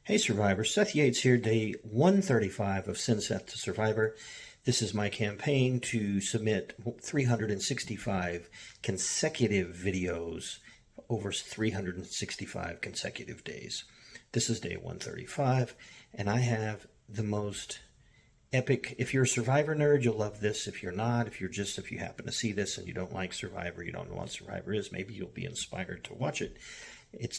Hey Survivor, Seth Yates here, day 135 of Send Seth to Survivor. This is my campaign to submit 365 consecutive videos over 365 consecutive days. This is day 135, and I have the most epic. If you're a Survivor nerd, you'll love this. If you're not, if you happen to see this and you don't like Survivor, you don't know what Survivor is, maybe you'll be inspired to watch it.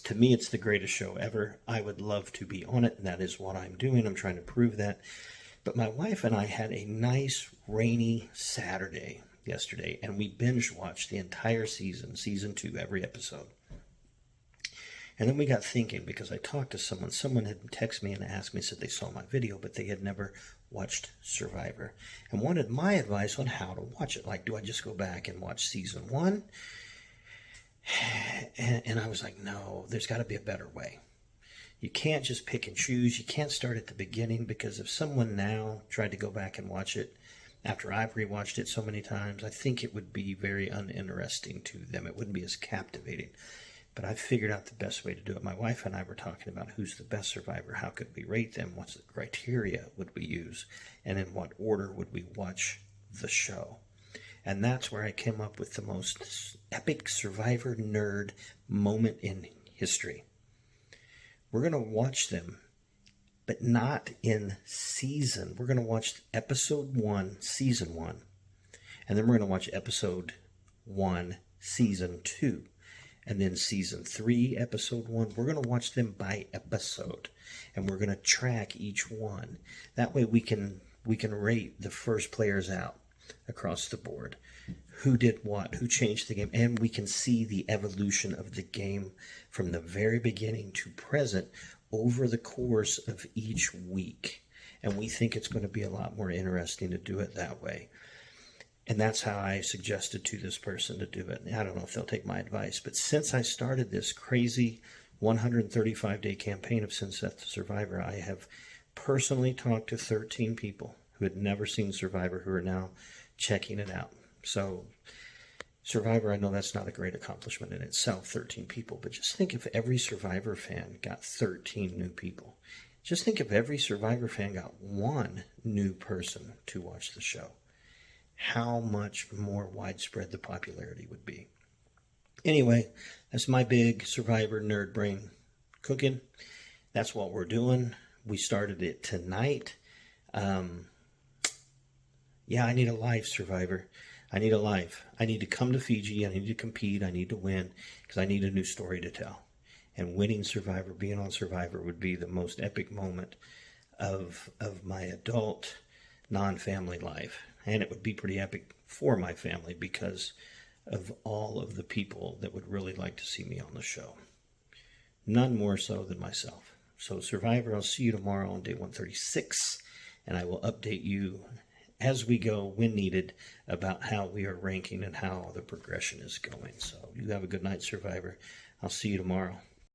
To me, it's the greatest show ever. I would love to be on it, and that is what I'm doing. I'm trying to prove that. But my wife and I had a nice rainy Saturday yesterday, and we binge watched the entire season 2, every episode. And then we got thinking, because I talked to someone had texted me and asked me, said they saw my video, but they had never watched Survivor, and wanted my advice on how to watch it. Like, do I just go back and watch season 1? And I was like, no, there's got to be a better way. You can't just pick and choose. You can't start at the beginning, because if someone now tried to go back and watch it after I've rewatched it so many times, I think it would be very uninteresting to them. It wouldn't be as captivating. But I figured out the best way to do it. My wife and I were talking about who's the best Survivor, how could we rate them, what's the criteria would we use, and in what order would we watch the show. And that's where I came up with the most epic Survivor nerd moment in history. We're going to watch them, but not in season. We're going to watch episode 1, season 1. And then we're going to watch episode 1, season 2. And then season 3, episode 1. We're going to watch them by episode. And we're going to track each one. That way we can rate the first players out across the board, who did what, who changed the game, and we can see the evolution of the game from the very beginning to present over the course of each week. And we think it's going to be a lot more interesting to do it that way. And that's how I suggested to this person to do it. I don't know if they'll take my advice, but since I started this crazy 135-day campaign of Send Seth to Survivor, I have personally talked to 13 people who had never seen Survivor, who are now checking it out. So Survivor, I know that's not a great accomplishment in itself, 13 people, but just think if every Survivor fan got 13 new people. Just think if every Survivor fan got one new person to watch the show, how much more widespread the popularity would be. Anyway, that's my big Survivor nerd brain cooking. That's what we're doing. We started it tonight. Yeah, I need a life, Survivor. I need a life. I need to come to Fiji. I need to compete. I need to win, because I need a new story to tell. And winning Survivor, being on Survivor, would be the most epic moment of my adult, non-family life. And it would be pretty epic for my family because of all of the people that would really like to see me on the show. None more so than myself. So Survivor, I'll see you tomorrow on day 136, and I will update you as we go, when needed, about how we are ranking and how the progression is going. So you have a good night, Survivor. I'll see you tomorrow.